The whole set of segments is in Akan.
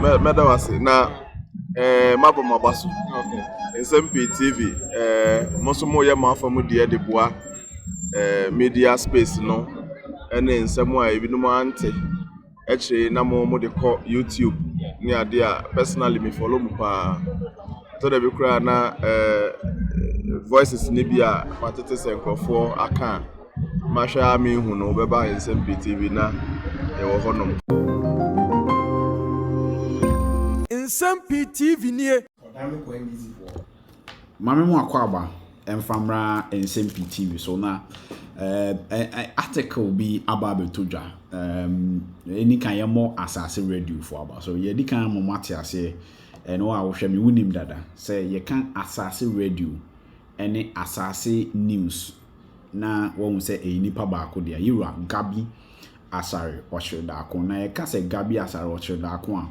medawase na mabo mabaso. Okay. Nsem-Pii TV mosomo ye mafamu de boa media space no ene nsem a ebinum ante eche na mo de call YouTube ni ade a personally me follow mu pa to de be kura na voices ni bia patete senkrofo aka mahwa me hu no beba Nsem-Pii TV na e wo honom Nsem-Pii TV ni Odame ko NDC for. Mame mu akwaba emfamra Nsem-Pii TV so na article bi about todwa any kan yemo asase radio for aba so ye di kan mo mate ase no a wo hwe me wunim dada say ye kan asase radio any asase news na wo say nipa ba ko dia yira Gabi Asare Oshirda ko na ye ka say Gabi Asare Oshirda ko a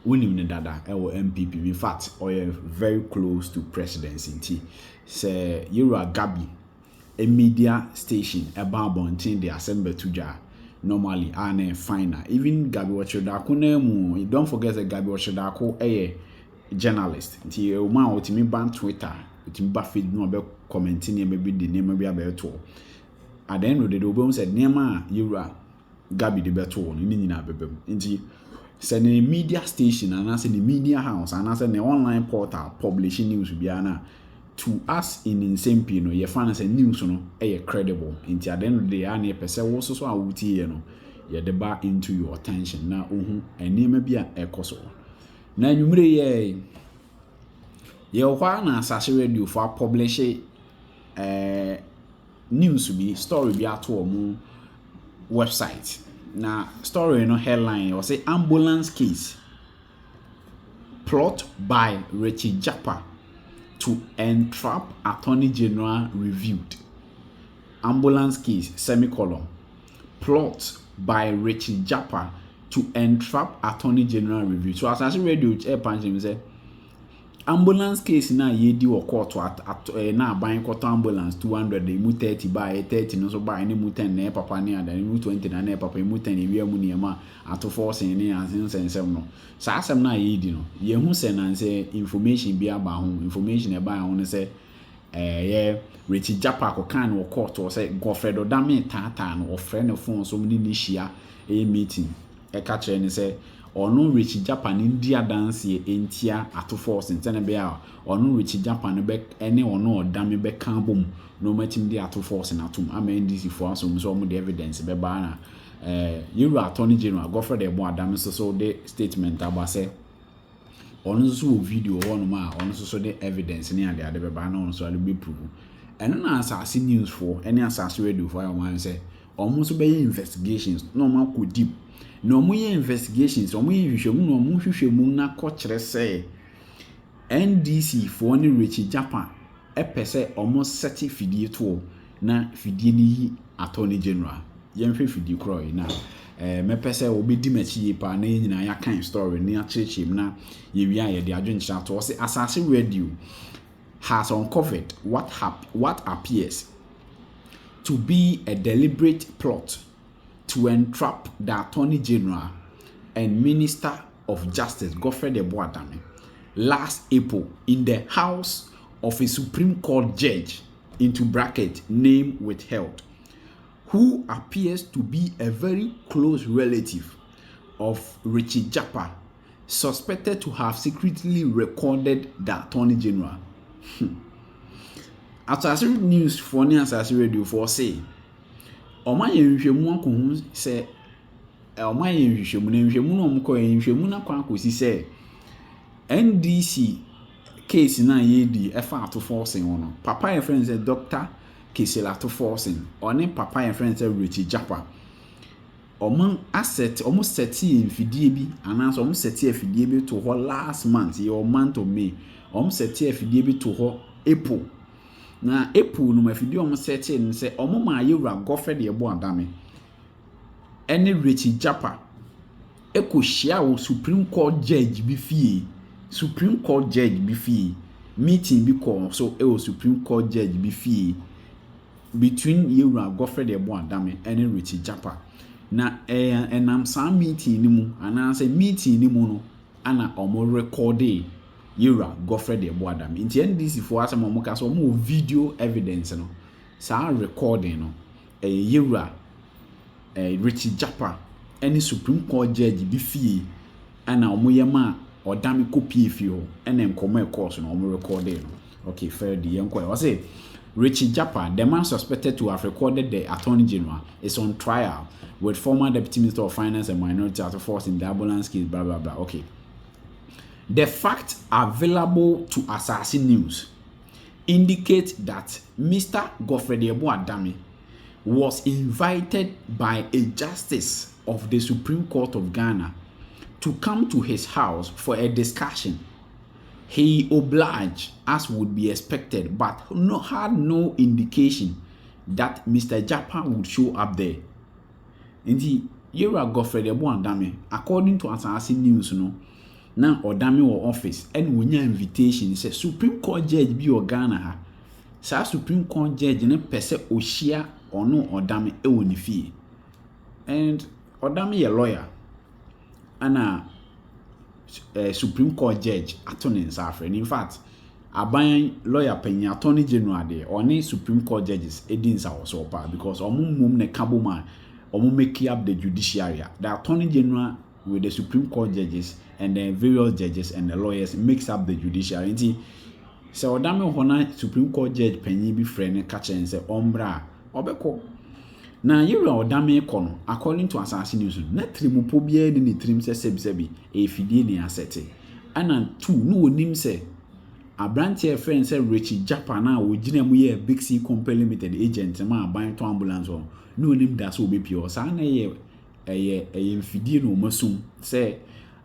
wunim ne dada ewo MPP in fact or very close to presidency say yira Gabi a media station about bontin the assembly tuja normally and finer even Gabi Oshirda ko na mu don't forget that Gabi Oshirda ko journalist nti o ma otimi ban Twitter otimi ba feed no be commenting e be the name be abeto at the end of the day obo said nema yira Gabi de beto no ni nyina bebem nti say the media station and say the media house and say the online portal publishing news biana to us in Nsem-Pii no ye fan say news no credible nti at the end of the day na pese wo so a wutie no ye de ba into your attention na ohu enema bia ekoso na nwumre ye kwa na asase radio for publish news bi story bi ato mu website na story no headline or say ambulance case plot by Richie Japa to entrap Attorney General reviewed. Ambulance case semicolon plot by Richie Japa to entrap Attorney General review. So as I say radio punch say ambulance case na ye di wo court na ban court ambulance 200 mu 30 by 30 no so by ni mu 10 na papa ni ada ni mu 20 na na papa mu 10 e wi amu ni ma ato force ni ansensem no sa asem na ye di no ye hu se na say information bi aba ho information e ba ho ne say ye Richie Japa ko kan wo court o say Godfred Odame tata no o friend no phone so ni hia e meeting e ka kire ni say ono Richie Japan India dance entia ato force ntene be a ono Richie Japan be ene ono Odame be kan bom no matim di ato force na tum ama NDC for so mo the evidence be ba na you Attorney General Godfred Odame so the statement about say ono so video ono ma ono so the evidence ni ade be ba na ono so ade be prove eno na asase news for any asase radio for am say almost be investigations no ma ko deep no mo ye investigations o mo ye hwehwemu no mo hwehwemu na ko kire say NDC for ni Richie Japan pese almost set fidie to na fidie ni Attorney General ye hwe fidie kro na me pese obedi machi pa na nyina ya kan story ni achirechim na ye wi aye de adwenchira to say asase radio has uncovered what appears to be a deliberate plot to entrap the Attorney General and Minister of Justice Godfred Odame last April in the house of a Supreme Court judge into bracket name withheld, who appears to be a very close relative of Richie Japa, suspected to have secretly recorded the Attorney General. After news for Asase radio for say Oma yenhwemu akohu se oma yenhwemu na yenhwemu no omko yenhwemu na kwa akosi se NDC case na yedi efa ato forcing wono papa your friend say Dr. Kesela ato forcing one papa your friend say Richie Japa oman asset almost 30 mfidie bi ananso almost 30 mfidie bi to ho last month your month of May almost 30 mfidie bi to ho April na April no mafidi omo sete ni se omo ma yewura Godfred Odame ene Richie Japa ekohia wo Supreme Court judge bi fie meeting bi call so Supreme Court judge bi fie between yewura Godfred Odame ene Richie Japa na enam sa meeting ni mu ananse meeting ni mu no ana omo recorde Yura Godfrey de Odame. Inti NDC for asem omo ka so omo video evidence no. Sa recording no Yura Richie Japa any Supreme Court judge bi fie ana omo yema Odame copy fie ho ene nkomo e course no omo recording no. Okay, fair the yanko. I say Richie Japa, the man suspected to have recorded the Attorney General, is on trial with former Deputy Minister of Finance and Minority Affairs in the ambulance case, blah, blah, blah. Okay. The facts available to Assassin News indicate that Mr. Godfrey Odame was invited by a justice of the Supreme Court of Ghana to come to his house for a discussion. He obliged, as would be expected, but had no indication that Mr. Japa would show up there. Indeed, Yura Godfrey Odame, according to Assassin News, now Odame or office, and when your invitation says Supreme Court judge be Ghana ha. Sa Supreme Court judge ne pese oshia or no Odame e fee. And Odame a lawyer. And Supreme Court judge attorney Nsafre. In fact, aban lawyer penny attorney general there or any Supreme Court judges edins our sopa because mum ne kabuma make up the judiciary. The attorney general with the Supreme Court judges and the various judges and the lawyers makes up the judiciary. So Odame hona Supreme Court judge penny be friend catch and say ombra obeko. Na Yura Odame kono according to Assassin News na trimupo bia ni trim se sebi efidie ni asete ana two no onim se abrantie friend se Richie Japa na ogina mu ye Big C Company Limited agent ma aban to ambulance on no onim da so obepio sa na ye efidie no masum se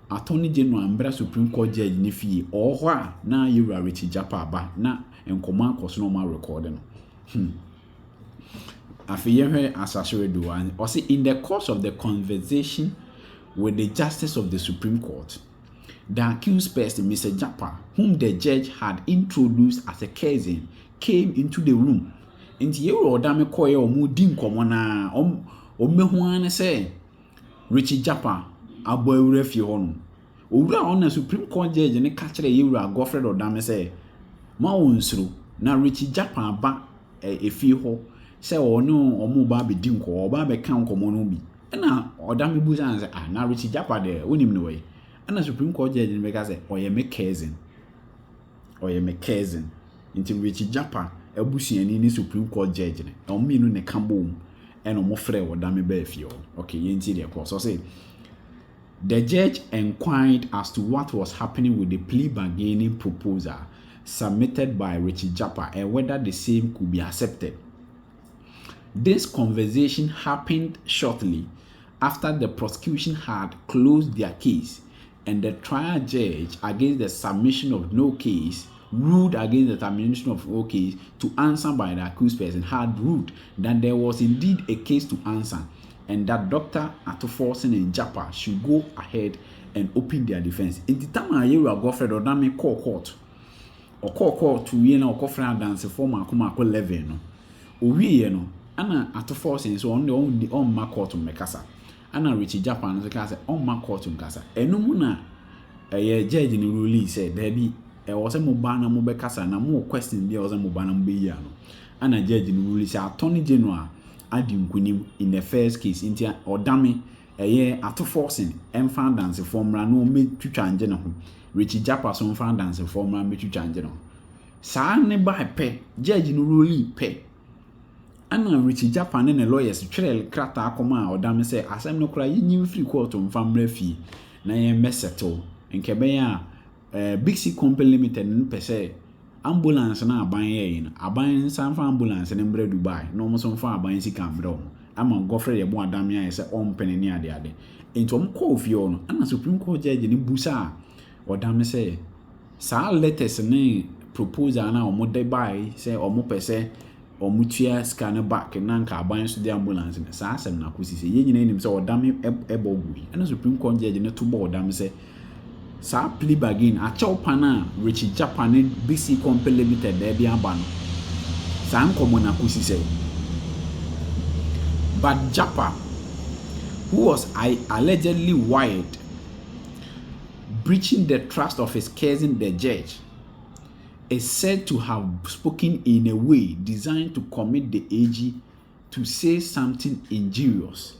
Attorney General Ambra Supreme Court judge ni fie ohwa na Yura Richie Japa ba na enkoma koso no ma record no in the course of the conversation with the justice of the Supreme Court, the accused person, Mr. Japa, whom the judge had introduced as a cousin, came into the room. And Yura Odame koye omudin komona omehuane say Richie Japa aboyure fie hono. Owura on the Supreme Court judge ne ka kire Yura Godfrey Odame say ma wonsuru na Richie Japa ba efie ho say ono omo ba be din ko oba be kan komo no bi na Odame buza say na Richie Japa de onim no way na Supreme Court judge me ka say oye me cousin inti Richie Japa abusuani ni Supreme Court judge ne ominu ne kambom and omo frɛ Odame ba afie. Okay, yenti de course so say the judge inquired as to what was happening with the plea bargaining proposal submitted by Richie Japa and whether the same could be accepted. This conversation happened shortly after the prosecution had closed their case and the trial judge, against the submission of no case, ruled against the termination of no case to answer by the accused person, had ruled that there was indeed a case to answer and that Dr. Atoforsen and Japa should go ahead and open their defense. In the time I hear Godfrey Odame call court to or friend dance former Kumako 11 no. Ana Atoforsen so on my court mekasa. Ana Richie Japa no say on my court mekasa. Eno mu na judge ni rule said there be was a mobana mo bekasa na mo question there was a mobana mo be ya no. Ana judge ni rule say Attorney General adi nkunim in the first case inti Odame Atoforsen emfa dance formula no me twitwa anje ne ho. Richie Japa so emfa dance formula me twitwa anje no. Saa ne ba pe judge ni rule pe. Ana Richie Japa ne lawyers twere krata akoma Odame say asem no kra yin free court mfamra fi na ye meseto nkebe ya Big C Company Limited n pese ambulance na aban ye yin aban sanfa ambulance ne mbre Dubai no mo so mfa aban si kambre ama Godfrey Odame ya say ompene ni ade enti om call fi no ana Supreme Court judge ni busa Odame say sa letters ne proposal na omo de buy say omo pese omutia scanner back na nka aban so the ambulance ne sa asem na kosi se ye nyina nim se Odame ebogui ana Supreme Court judge ne to bo Odame se sa plea bargain a chew pana Richie Japa ne BC Company Limited there bi aba no sa nkomo na kosi se but Japa, who was allegedly wired breaching the trust of his cousin, the judge, is said to have spoken in a way designed to commit the AG to say something injurious.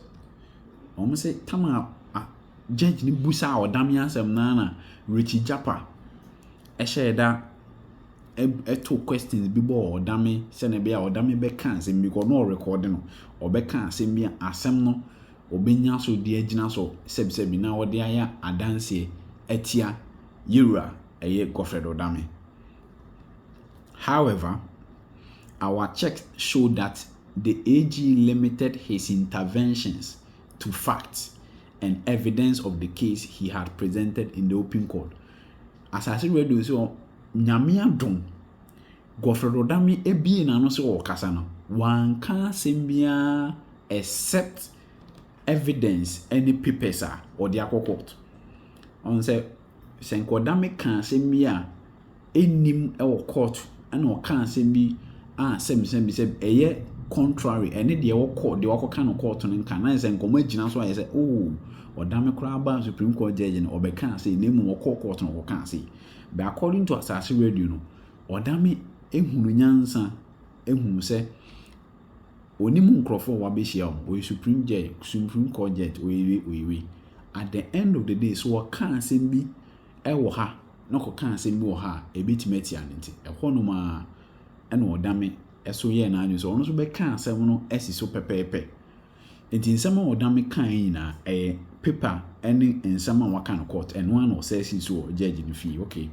Almost say, Tama, judge ni busa or Damian Semnana, Richie Japa, Esheda, two questions before Odame, Senebia, or Dame Beckans, and because no recording, or Beckans, and me asemno, or Benya so dear Ginaso, Sebsebina, or Dia, Adanse, Etia, Yura, a year Godfred Odame. However, our checks show that the AG limited his interventions to facts and evidence of the case he had presented in the open court. As I said, we so Nyamia Dom Godfred Odame ebi na no so okasa no wan ka sembia except evidence any papers or the court. On say Odame kan sembia enim e court and o kan sembi sem eye contrary any de wo court de wo kan no court no kan na say nkomo agina so aye say oh Odame kra ba Supreme Court judge no obeka say nemu wo court no wo kan say. But according to Asase Radio no Odame ehunu nyansa ehunu say onimu nkrofo wa be hia o Supreme Court judge we at the end of the day so wo kan sembi e wo ha no ko kan sembi wo ha e bitimeti anenti e hono ma e no Odame eso ye na anyu so ono so be kan asem no esi so pepepe enti nsem Odame kan nyina paper any nsem waka no court and one or says so judge in fee. Okay,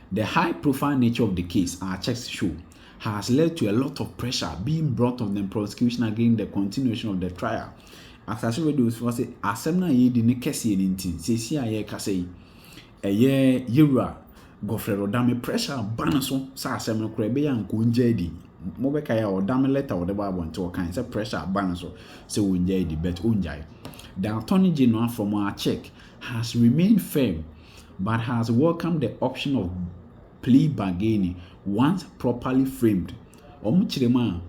the high profile nature of the case, our checks show, has led to a lot of pressure being brought on the prosecution against the continuation of the trial. As I said, those was asem na ye di ne kese ni ntin sesi aye kase eye yewura Godfred Odame pressure ban so sa asem no kra be ya nkonja di mo be kaya Odame letter o de Bible nto kan say pressure ban so say wonja di bet onjai. The Attorney General from our check has remained firm but has welcomed the option of plea bargaining once properly framed. Omuchirema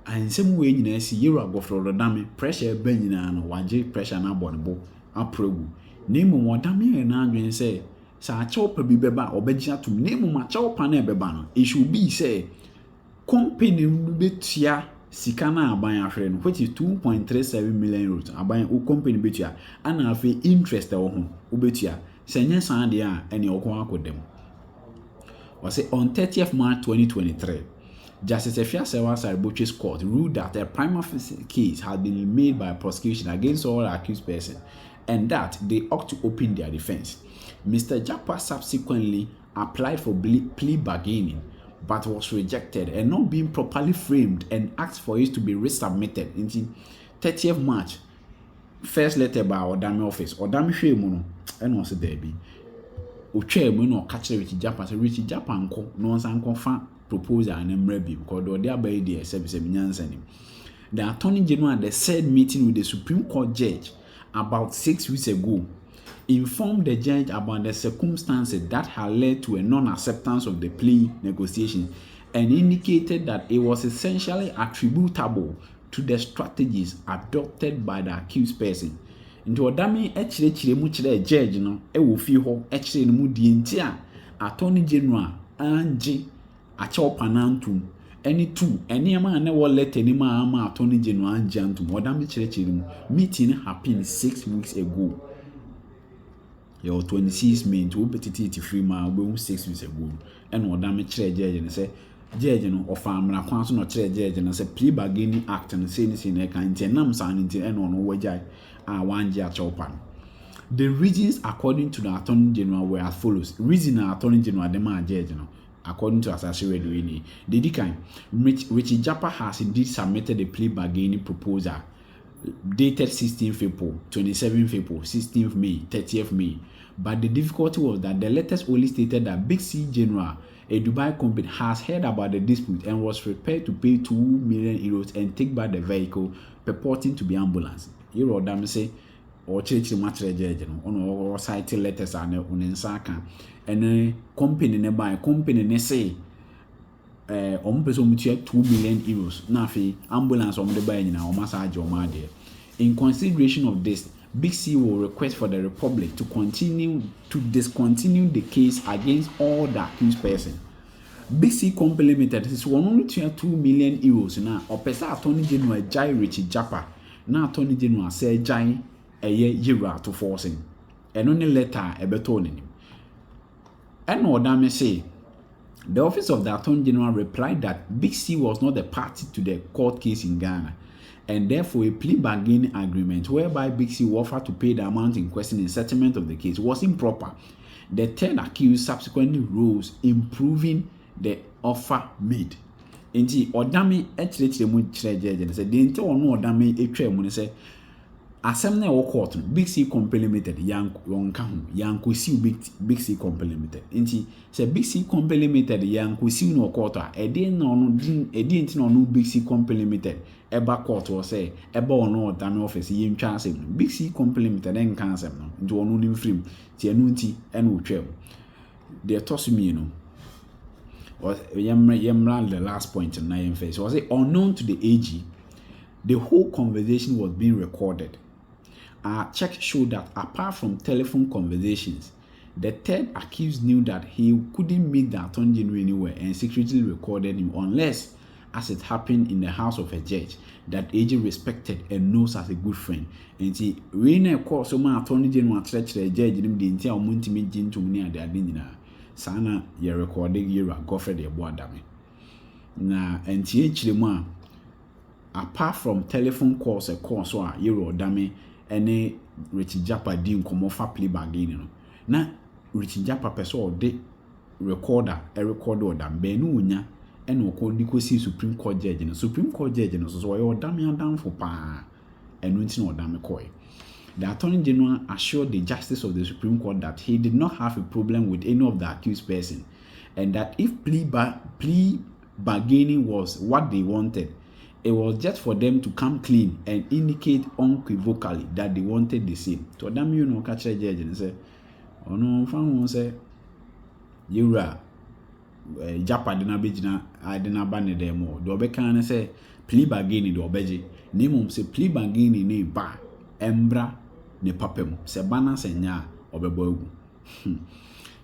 ansem we nyina si yero Godfred Odame pressure be nyina no waje pressure na bonbo apregu. Nemu Odame na adwen say sa achopa bi beba obegina tum nemu ma achopa na beba no it should be say company betia sika na aban ahwe no which is 2.37 million euros aban o company betua ana afi interest wo ho obetua senye san de a ene okon akodem. Was say on 30th March 2023 Justice Efiasewa Sariboche's court ruled that a prima facie case had been made by prosecution against all accused persons and that they ought to open their defense. Mr. Japa subsequently applied for plea bargaining but was rejected and not being properly framed and asked for it to be resubmitted until 30th March. First letter by Odame office. Odame hwe mu no and was there be. Otwa mu no catch Richie Japa say Richie Japa nko no nsan nko fa proposal and emre bi because the other by the service nyansa nim. The Attorney General at the said meeting with the Supreme Court judge about 6 weeks ago informed the judge about the circumstances that had led to a non-acceptance of the plea negotiations and indicated that it was essentially attributable to the strategies adopted by the accused person. Into Odame echire mu chire judge no e wo fi ho echire no mu die nti a Attorney General anje achopa nantum any two any man na wo letter ni ma Attorney General anje antum Odame chire mu meeting happened 6 weeks ago. Your 26 May to petiti free ma we 6 weeks ago and Odame chire judge and say judge no ofa amra kwan so no chire judge and say plea bargaining act and say ni na kan tenam san nti and no wajai one year chopan. The reasons according to the Attorney General were as follows. Reason the Attorney General the man judge no according to Asase Radio ni the kind Richie Japa has indeed submitted a plea bargaining proposal dated 16th April, 27th April, 16th May, 30th May. But the difficulty was that the letters only stated that Big C General, a Dubai company, has heard about the dispute and was prepared to pay 2 million euros and take back the vehicle purporting to be ambulance. You know what say or church match judge no cite letters and on nsaka and company nearby company ne say person 2 million euros na fi ambulance the buy nyina o massage o ma there. In consideration of this, Big C will request for the Republic to discontinue the case against all the accused person. Big C Company Limited is 102 million euros now. Or pesa Attorney General Jai Richie Japa. Now Attorney General say Jai a year to forcing. And only letter a betoning. And Odame say the office of the Attorney General replied that Big C was not a party to the court case in Ghana, and therefore a plea bargaining agreement whereby Big C offered to pay the amount in question in settlement of the case was improper. The third accused subsequently rose, improving the offer made. Indeed, Odame actually mu kyerɛ said the entire one Odame etwa mu say asɛm na ɛwɔ court no Big C Company Limited yanka ho yankosi Big C Company Limited nti sɛ Big C Company Limited yankosi no court a ɛde na ɔno ɛde nti na ɔno Big C Company Limited ɛba court wɔ sɛ ɛba ɔno Odame office yɛntwa asɛm no Big C Company Limited ɛnka asɛm no nti ɔno nim firim ti ɛno nti ɛna ɔtwa mu deɛ ɛtɔ mmienu was yɛmmra the last point na yɛmfa so was it unknown to the AG. The whole conversation was being recorded. Our checks showed that apart from telephone conversations, the third accused knew that he couldn't meet the Attorney General anywhere and secretly recorded him unless, as it happened in the house of a judge, that AG respected and knows as a good friend. And see, we know so my Attorney General church the judge the entire multi to me at the Adina. Sana ye recording year Godfrey the Odame. Na and TH apart from telephone calls so a Euro Odame any Richie Japa di nkomo fa plea bargain no na Richie Japa person de recorder Odame be no nya ene okodi kosi Supreme Court judge no Supreme Court judge no so Odame adam for pa enu nti na Odame koi. The Attorney General assured the justice of the Supreme Court that he did not have a problem with any of the accused person and that if plea bargaining was what they wanted, it was just for them to come clean and indicate unequivocally that they wanted the same. To Odame you know catch a judge and say, oh no, fan say you are Japa dina bejina I dina ban there more. The obeka say plea bargaining the obeji. Name say plea bargaining ne ba embra ne papem se bana se nya obebo egu.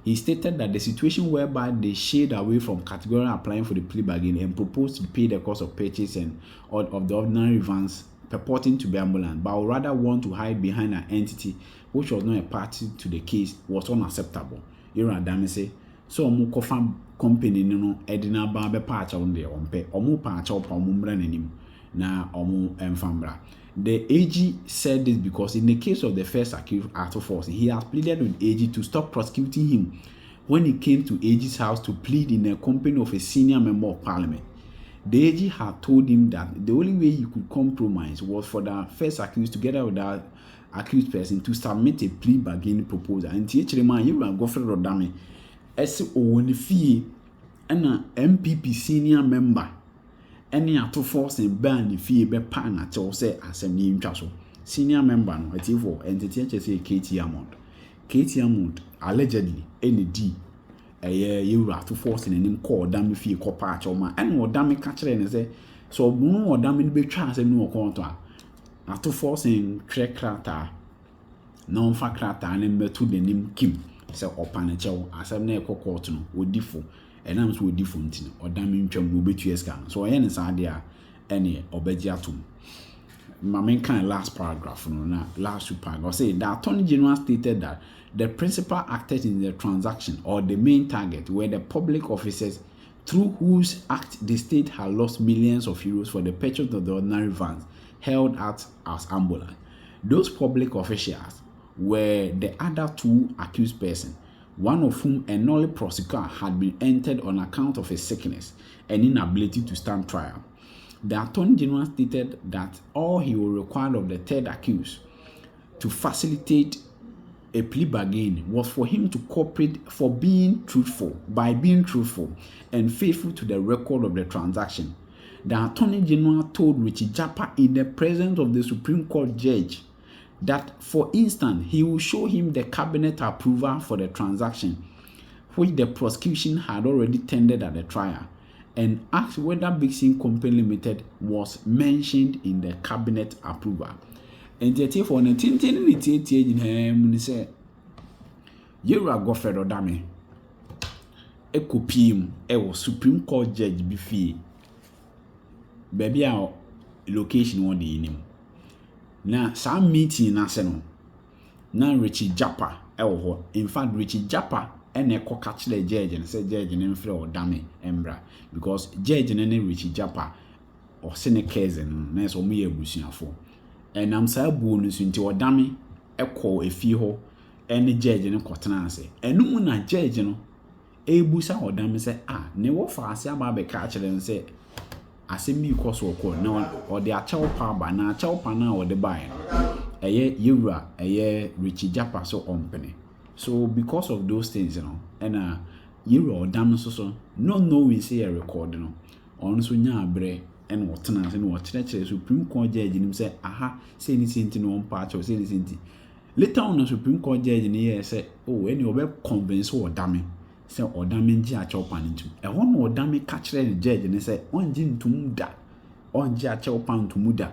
He stated that the situation whereby they shied away from categorically applying for the plea bargain and proposed to pay the cost of purchase and of the ordinary vans purporting to be ambulance, but would rather want to hide behind an entity which was not a party to the case was unacceptable. Odame say, so omu kofa company no edina ba be pacha on there ompe omu pacha opa omu mbra nanim na omu emfambra. The AG said this because in the case of the first accused Arthur Force, he has pleaded with AG to stop prosecuting him when he came to AG's house to plead in the company of a senior member of parliament. The AG had told him that the only way he could compromise was for the first accused together with that accused person to submit a plea bargaining proposal. And TH you are Godfrey Odame as Owonifi and an MPP senior member. Any Arthur Force and ban if he be partner to say as a name chaso. Senior member no at for entity say KT Amount allegedly ND a year you Arthur Force and him call Odame fee ko patch or ma and Odame catch and say so no Odame be chance and no contour. Arthur Force and crack crata non fa crata and metu the name Kim say opanacho as a ne court no odifo. And I'm so different or damn chum will be 2 years. So I understand there any obediatum. My main kind of last paragraph, no, last 2 paragraphs say the Attorney General stated that the principal actors in the transaction or the main target were the public officers through whose act the state had lost millions of euros for the purchase of the ordinary vans held out as ambulance. Those public officials were the other 2 accused persons, one of whom a null prosecutor had been entered on account of his sickness and inability to stand trial. The Attorney General stated that all he will require of the third accused to facilitate a plea bargain was for him to cooperate by being truthful and faithful to the record of the transaction. The Attorney General told Richie Japa in the presence of the Supreme Court judge that, for instance, he will show him the cabinet approval for the transaction, which the prosecution had already tendered at the trial, and asked whether Big C Company Limited was mentioned in the cabinet approval. And the for an tintin in it in him and say, "You are Godfred Odame. A copium, a Supreme Court judge befee. Baby, our location one day in him. Now, some meeting in Arsenal. Now, Richie Japa, in fact, Richie Japa, and a cock catch the judge and say, Judge and Flo Odame, Embra, because Judge and Richie Japa or Senecas and Ness or me a bushing for. And I'm so bonus into Odame, a call a few, and a judge and a cottonance. And no one a judge, a busa Odame say, never fast about the catcher and say, I see me course or call no one or the chow power na chow pana or the buy. A year Yura, a year Richie Japa so ompany. So because of those things, and Euro or damn so no we say a record, on so nya bre and what tenants and what Supreme Court judge in him say, aha, say anything to no part or say anything. Later on, the Supreme Court judge in the year said, oh, any of convince or damn. Say Odame nji chopan into. E won Odame catch the judge and say onji ntumuda. Onji chopan ntumuda.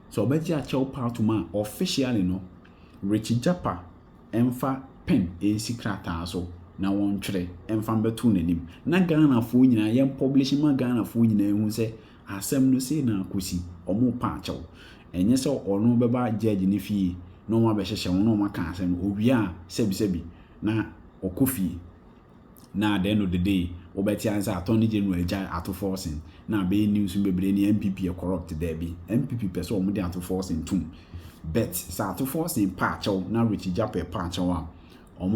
So obeji chopan to man officially no. Richie Japa emfa pen secret so na won tire emfa betu nanim. Na Ghana fo nyina yem publish ma Ghana fo nyina hu say asem no say na akosi omo pa acho. Enye se ono beba judge ni fie no ma be hyehye no ma ka asem owia sebi na okofi. Now, at the end of the day, Obeti answer Attorney General ato forcing. Now, be news in the MPP are corrupt there be. MPP person with ato forcing too. Bet sa ato forcing patch now Richie Japa patch or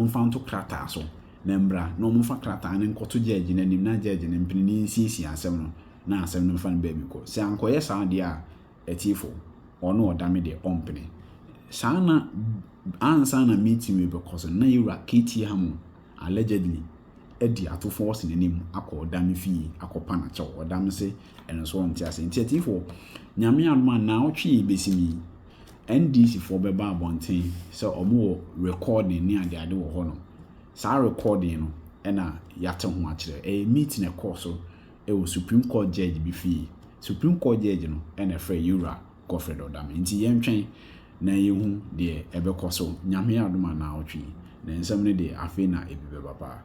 found to crata so. Nembra, no more for crata and go to judge in any na judge and impini CC and 7 now 7 fan baby ko. Say uncle yes idea a tifo or no damage the company. Sana answer na meeting me because na you are Katie Hamu allegedly. Edi ato force in anim akọ Odame fie akọpa na chaw Odame se eno so on tiase ntiatifo nyame adoma na otwe besimi NDC for beba abonten so omo recording ni ade wo ho no sa recording no ena yate ho akire meeting e course so e wo Supreme Court judge bi fie Supreme Court judge no ena frɛ Yura Godfred Odame nti yentwen na yehu de ebe koso nyame adoma na otwe na nsɛm ne de afi na ebi beba pa.